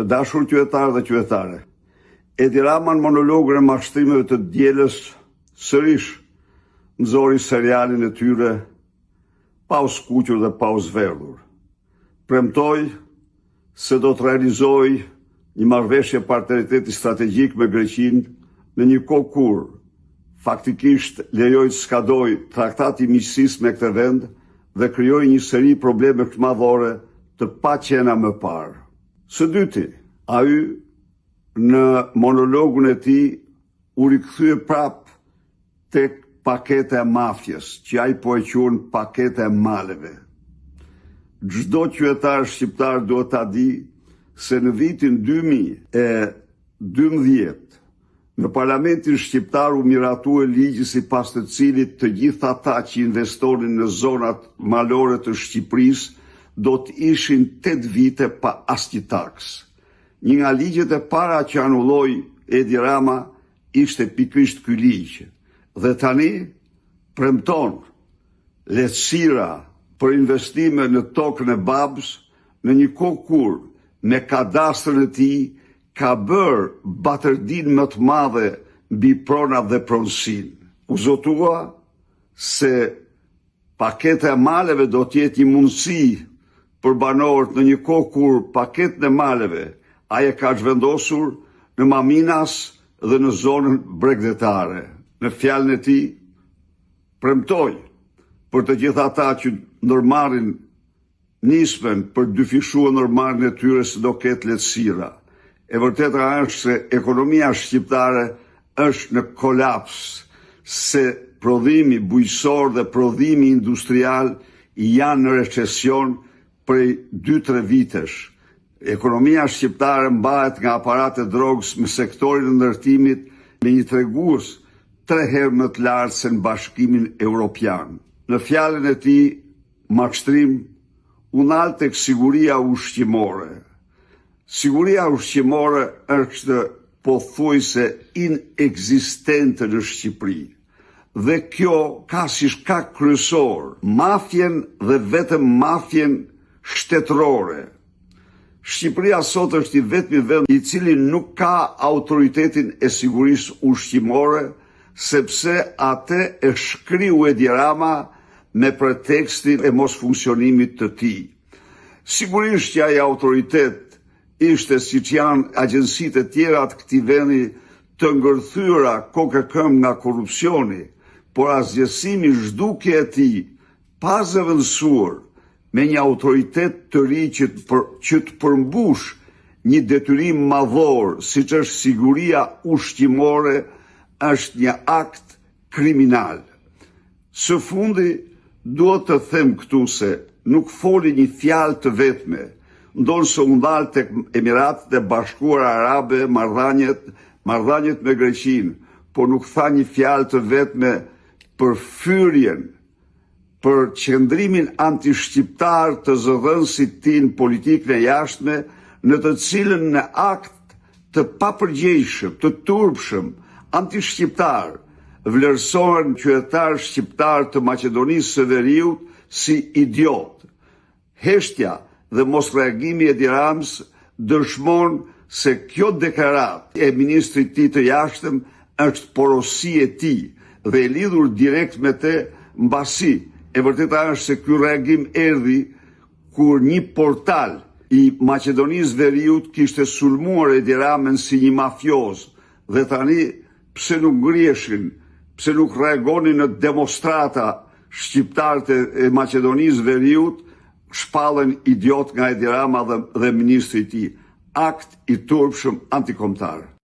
Të dashur qytetarë dhe qytetare, Edi Rama në monologën e mashtrimeve të dielës sërish nxori serialin e tyre pa u skuqur dhe pa u zverdhur. Premtoi se do të realizojë një marrëveshje partneriteti strategjik me Greqinë në një kohë kur faktikisht lejoi të skadoj traktati i miqësisë me këtë vend dhe krijoi një seri probleme madhore të paqena më parë. Së dyti, ai në monologun e tij u rikthye prap tek paketa e mafjes, që ai po e quajnë paketa e maleve. Çdo qytetar shqiptar duhet ta di se në vitin 2012 në Parlamentin shqiptar u miratue ligji sipas të cilit të gjithë ata që investonin në zonat malore të Shqipërisë do të ishin 8 vite pa asnjë taks. Një nga ligjet e para që anulloi Edi Rama ishte pikërisht ky ligj. Dhe tani premton lehtësira për investime në tokën e Babës në një kohë kur me kadastrën e tij ka bërë batërdin më të madhe mbi pronat dhe pronësinë. U zotua se paketa e maleve do të jetë një mundësi për banorët në një kohë kur paketën e maleve ai e ka zhvendosur në Maminas dhe në zonën bregdetare. Në fjalën e tij premtoi për të gjithë ata që ndërmarrin nismen për dyfishuar ndërmarrjen e tyre se do ketë lehtësira. E vërteta është se ekonomia shqiptare është në kolaps, se prodhimi bujqësor dhe prodhimi industrial janë në recesion prej 2-3 vitesh. Ekonomia shqiptare mbahet nga aparate drogës me sektorin e ndërtimit me një tregues 3 herë më të lartë se në Bashkimin Evropian. Në fjalën e tij, mashtrim u nal tek siguria ushqimore. Siguria ushqimore është pothuajse inekzistente në Shqipëri. Dhe kjo ka si shkak kryesor mafjen dhe vetëm mafjen shtetërore. Shqipëria sot është i vetmi vend i cili nuk ka autoritetin e sigurisë ushqimore, sepse atë e shkriu Edi Rama me pretekstin e mos funksionimit të tij. Sigurisht që ai autoritet ishte, siç janë agjencitë e tjera të këtij vendi, të ngërthyera kokë-këmbë nga korrupsioni, por asgjësimi zhdukje e tij pa zëvendësuar me një autoritet të ri që të përmbush një detyrim madhor, siç është siguria ushqimore, është një akt kriminal. Së fundi, duhet të them këtu se nuk foli një fjalë të vetme, ndonë se u ndal tek Emiratet e Bashkuara Arabe, marrëdhëniet me Greqinë, por nuk tha një fjalë të vetme për fyrjen, për qëndrimin antishqiptar të zëdhënësit tij në politikën e jashtme, në të cilën në akt të papërgjegjshëm, të turpshëm, antishqiptar, vlerësohen qytetar shqiptar të Maqedonisë së Veriut si idiot. Heshtja dhe mosreagimi e Edi Ramës dëshmon se kjo deklaratë e ministrit tij të jashtëm është porosi e tij dhe e lidhur direkt me të, mbasi e vërteta është se ky reagim erdhi kur një portal i Maqedonisë Veriut kishte sulmuar Edi Ramën si një mafioz dhe tani pse nuk ngriheshin, pse nuk reagonin në demonstrata shqiptarët e Maqedonisë Veriut, shpallen idiot nga Edi Rama dhe ministri i tij. Akt i turpshëm antikombëtar.